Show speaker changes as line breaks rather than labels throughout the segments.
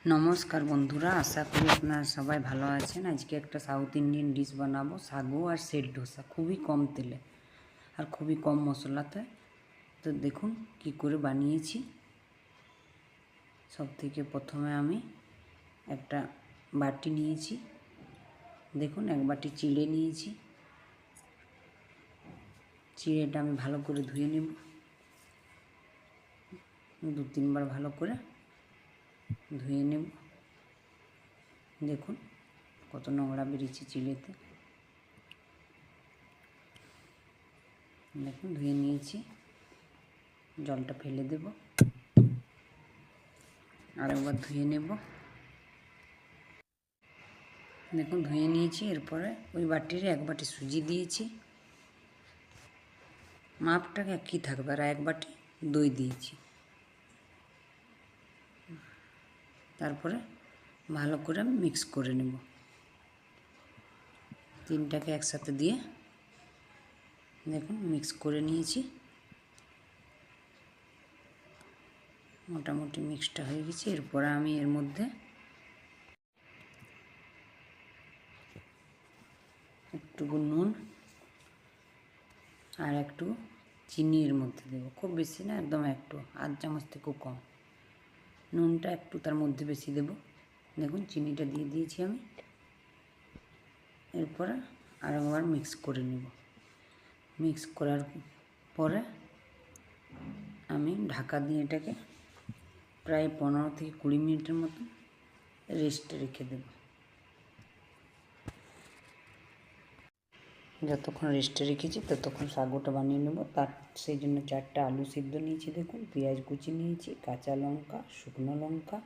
নমস্কার বন্ধুরা, আশা করি আপনারা সবাই ভালো আছেন। আজকে একটা সাউথ ইন্ডিয়ান ডিশ বানাবো, সাগু আর সেট ডোসা, খুবই কম তেলে আর খুবই কম মশলাতে। তো দেখুন কি করে বানিয়েছি। সব থেকে প্রথমে আমি একটা বাটি নিয়েছি, দেখুন এক বাটি চিড়ে নিয়েছি। চিড়েটা আমি ভালো করে ধুয়ে নেব, 2-3 বার ভালো করে ধুয়ে নেব। দেখুন কত নোংরা বেরিয়েছে চিড়েতে। দেখুন ধুয়ে নিয়েছি, জলটা ফেলে দেব, আরেকবার ধুয়ে নেব। দেখুন ধুয়ে নিয়েছি। এরপরে ওই বাটির এক বাটি সুজি দিয়েছি, মাপটা একই থাকবে, আর এক বাটি দই দিয়েছি। তারপরে ভালো করে মিক্স করে নেব, তিনটাকে একসাথে দিয়ে দেখুন মিক্স করে নিয়েছি। মোটামুটি মিক্সটা হয়ে গেছে। এরপরে আমি এর মধ্যে একটু নুন আর একটু চিনি এর মধ্যে দেবো, খুব বেশি না, একদম একটু, 1/2 চামচ থেকেও কম। নুনটা একটু তার মধ্যে বেশি দেব। দেখুন চিনিটা দিয়ে দিয়েছি আমি। এরপরে আরেকবার মিক্স করে নেব। মিক্স করার পরে আমি ঢাকা দিয়ে এটাকে প্রায় 15 থেকে 20 মিনিটের মতো রেস্টে রেখে দেব। যতক্ষণ রেস্টে রেখেছি ততক্ষণ সাগুটা বানিয়ে নেব। সেই জন্য 4টা আলু সিদ্ধ নিয়েছি, দেখুন পেঁয়াজ কুচি নিয়েছি, কাঁচা লঙ্কা, শুকনো লঙ্কা,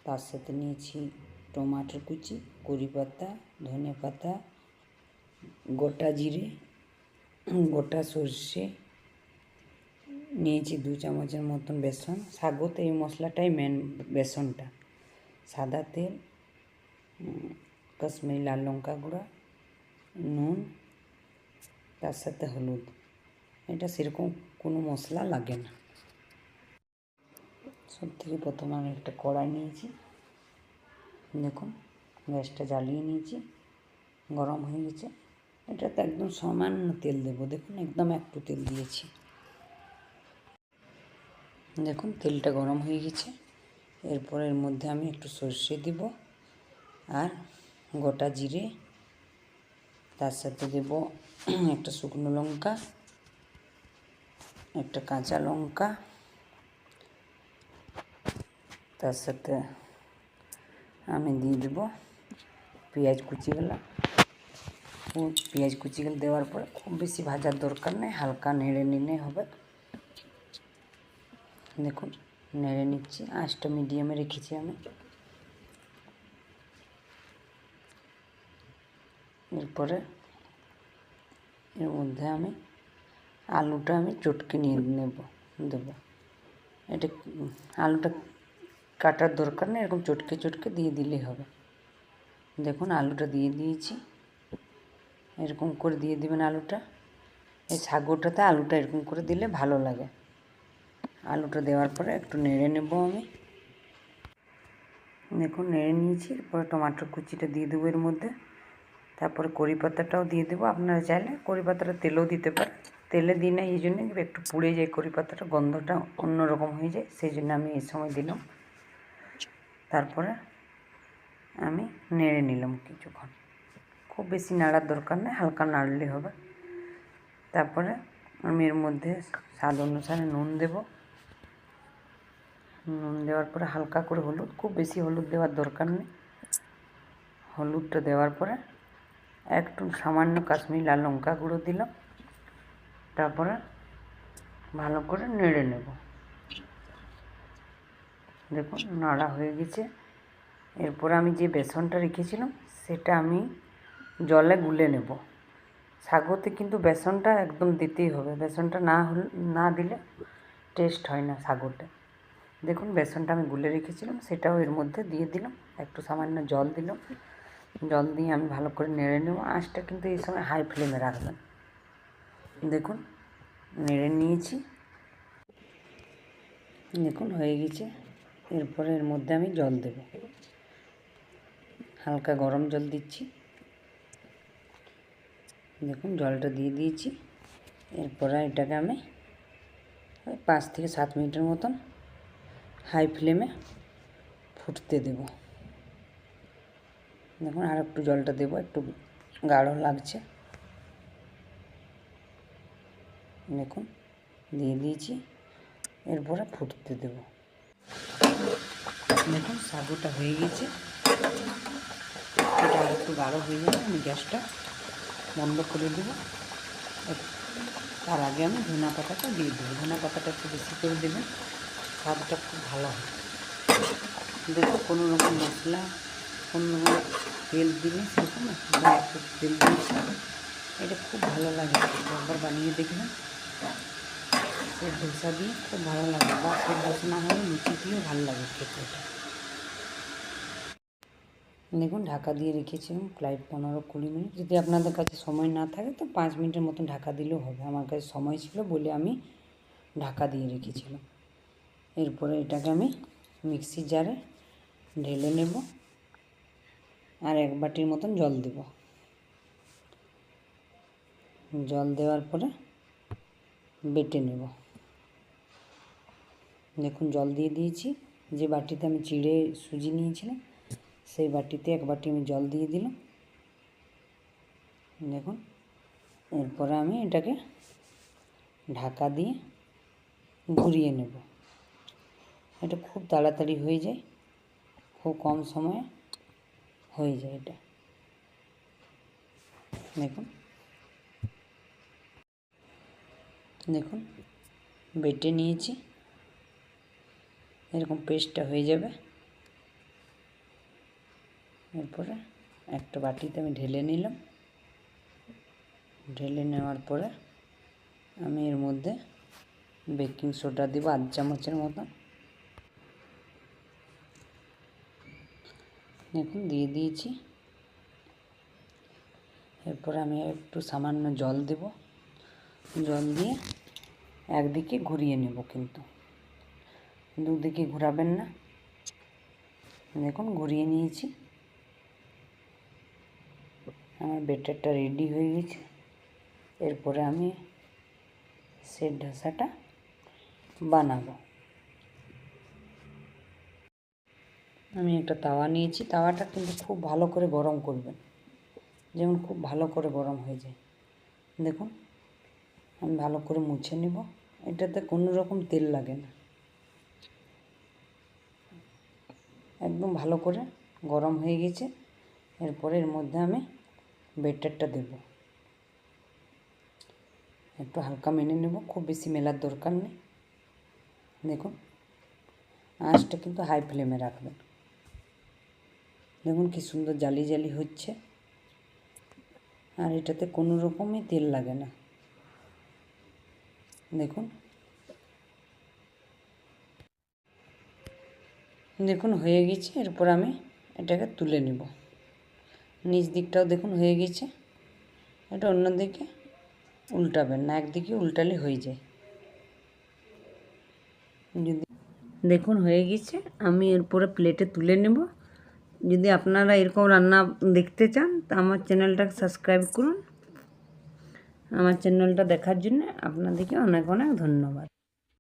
তার সাথে নিয়েছি টমাটো কুচি, কারি পাতা, ধনে পাতা, গোটা জিরে, গোটা সর্ষে নিয়েছি, 2 চামচের মতন বেসন। সাগুতে এই মশলাটাই মেন, বেসনটা, সাদা তেল, কাশ্মীরি লাল লঙ্কা গুঁড়া, নুন, তার সাথে হলুদ। এটা সেরকম কোনো মশলা লাগে না। সব থেকে প্রথমে আমি একটা কড়াই নিয়েছি, দেখুন গ্যাসটা জ্বালিয়ে নিয়েছি, গরম হয়ে গেছে। এটাতে একদম সামান্য তেল দেবো, দেখুন একদম একটু তেল দিয়েছি। দেখুন তেলটা গরম হয়ে গেছে। এরপর এর মধ্যে আমি একটু সর্ষে দেব আর গোটা জিরে, তার সাথে দেব একটা শুকনো লঙ্কা, একটা কাঁচা লঙ্কা, তার সাথে আমি দিয়ে দেব পেঁয়াজ কুচিগুলো। পেঁয়াজ কুচিগুলো দেওয়ার পরে খুব বেশি ভাজার দরকার নেই, হালকা নেড়ে নিলে হবে। দেখুন নেড়ে নিচ্ছি, আঁচটা মিডিয়ামে রেখেছি আমি। এরপরে এর মধ্যে আমি আলুটা চটকে নিয়ে দেবো। এটা আলুটা কাটার দরকার নেই, এরকম চটকে চটকে দিয়ে দিলেই হবে। দেখুন আলুটা দিয়ে দিয়েছি, এরকম করে দিয়ে দিবেন আলুটা। এই সাগুটাতে আলুটা এরকম করে দিলে ভালো লাগে। আলুটা দেওয়ার পরে একটু নেড়ে নেব আমি। দেখুন নেড়ে নিয়েছি। এরপরে টমাটোর কুচিটা দিয়ে দেবো এর মধ্যে। তারপরে কারি পাতাটাও দিয়ে দেবো। আপনারা চাইলে কারি পাতাটা তেলেও দিতে পারেন, তেলে দিই না এই জন্যে একটু পুড়ে যায় কারি পাতাটা, গন্ধটা অন্যরকম হয়ে যায়, সেই জন্য আমি এই সময় দিলাম। তারপরে আমি নেড়ে নিলাম কিছুক্ষণ, খুব বেশি নাড়ার দরকার নেই, হালকা নাড়লে হবে। তারপরে আমি এর মধ্যে স্বাদ অনুসারে নুন দেব। নুন দেওয়ার পরে হালকা করে হলুদ, খুব বেশি হলুদ দেওয়ার দরকার নেই। হলুদটা দেওয়ার পরে একটু সামান্য কাশ্মীরি লাল লঙ্কা গুঁড়ো দিলাম। তারপরে ভালো করে নেড়ে নেব। দেখুন নাড়া হয়ে গেছে। এরপরে আমি যে বেসনটা রেখেছিলাম সেটা আমি জলে গুলে নেব। সাগুতে কিন্তু বেসনটা একদম দিতেই হবে, বেসনটা না দিলে টেস্ট হয় না সাগুতে। দেখুন বেসনটা আমি গুলে রেখেছিলাম, সেটাও এর মধ্যে দিয়ে দিলাম, একটু সামান্য জল দিলাম। জল দিয়ে আমি ভালো করে নেড়ে নেব। আঁচটা কিন্তু এই সময় হাই ফ্লেমে রাখবেন। দেখুন নেড়ে নিয়েছি, দেখুন হয়ে গেছে। এরপরে এর মধ্যে আমি জল দেব, হালকা গরম জল দিচ্ছি। দেখুন জলটা দিয়ে দিয়েছি। এরপরে এটাকে আমি 5 থেকে 7 মিনিটের মতন হাই ফ্লেমে ফুটতে দেব। দেখুন আর একটু জলটা দেবো, একটু গাঢ় লাগছে। দেখুন দিয়ে দিয়েছি, এরপরে ফুটতে দেব। দেখুন সাগুটা হয়ে গেছে, এটা আর একটু গাঢ় হয়ে যাবে, আমি গ্যাসটা বন্ধ করে দেবো। তার আগে আমি ধনা পাতাটা দিয়ে দেবো। ধনা পাতাটা একটু বেশি করে দেবেন, স্বাদটা খুব ভালো হয়। দেখো কোনো রকম মশলা, কোনো রকম তেল দিলে সেরকম একটু তেল দিয়েছি, এটা খুব ভালো লাগে। একবার বানিয়ে দেখবেন, সে ধোসা দিয়ে খুব ভালো লাগে, বা সে ধোসা না হলে লুচি দিয়েও ভালো লাগে খেতে এটা। দেখুন ঢাকা দিয়ে রেখেছিলাম প্রায় 15-20 মিনিট। যদি আপনাদের কাছে সময় না থাকে তো 5 মিনিটের মতন ঢাকা দিলেও হবে। আমার কাছে সময় ছিল বলে আমি ঢাকা দিয়ে রেখেছিলাম। এরপরে এটাকে আমি মিক্সির জারে ঢেলে নেব, আর 1 বাটির মতন জল দেব। জল দেওয়ার পরে বেটে নেব। দেখুন জল দিয়ে দিয়েছি, যে বাটিতে আমি চিড়ে সুজি নিয়েছিলাম সেই বাটিতে 1 বাটি আমি জল দিয়ে দিলাম। দেখুন এরপরে আমি এটাকে ঢাকা দিয়ে ঘুরিয়ে নেব। এটা খুব তাড়াতাড়ি হয়ে যায়, খুব কম সময়ে হয়ে যায় এটা। দেখুন দেখুন বেটে নিয়েছি, এরকম পেস্টটা হয়ে যাবে। এরপরে একটা বাটিতে আমি ঢেলে নিলাম। ঢেলে নেওয়ার পরে আমি এর মধ্যে বেকিং সোডা দেব 1 চামচের মতো। দেখুন দিয়ে দিয়েছি। এরপরে আমি একটু সামান্য জল দেব। জল দিয়ে একদিকে ঘুরিয়ে নেব, কিন্তু দুদিকে ঘোরাবেন না। দেখুন ঘুরিয়ে নিয়েছি, আমার ব্যাটারটা রেডি হয়ে গেছে। এরপরে আমি সে ধোসাটা বানাবো। আমি একটা তাওয়া নিয়েছি, তাওয়াটা কিন্তু খুব ভালো করে গরম করবেন, যেমন খুব ভালো করে গরম হয়ে যায়। দেখুন আমি ভালো করে মুছে নেব, এটাতে কোনো রকম তেল লাগে না, একদম ভালো করে গরম হয়ে গেছে। এরপরে এর মধ্যে আমি ব্যাটারটা দেব, একটু হালকা মেনে নেব, খুব বেশি মেলার দরকার নেই। দেখুন আঁচটা কিন্তু হাই ফ্লেমে রাখবেন। দেখুন কি সুন্দর জালি জালি হচ্ছে, আর এটাতে কোনো রকমই তেল লাগে না। দেখুন দেখুন হয়ে গেছে। এরপর আমি এটাকে তুলে নেব। নিচ দিকটাও দেখুন হয়ে গেছে, এটা অন্যদিকে উল্টাবেন না, একদিকে উল্টালে হয়ে যায়। যদি দেখুন হয়ে গেছে, আমি এরপরে প্লেটে তুলে নেব। যদি আপনারা এরকম রান্না দেখতে চান তা আমার চ্যানেলটাকে সাবস্ক্রাইব করুন। আমার চ্যানেলটা দেখার জন্য আপনাদেরকে অনেক অনেক ধন্যবাদ।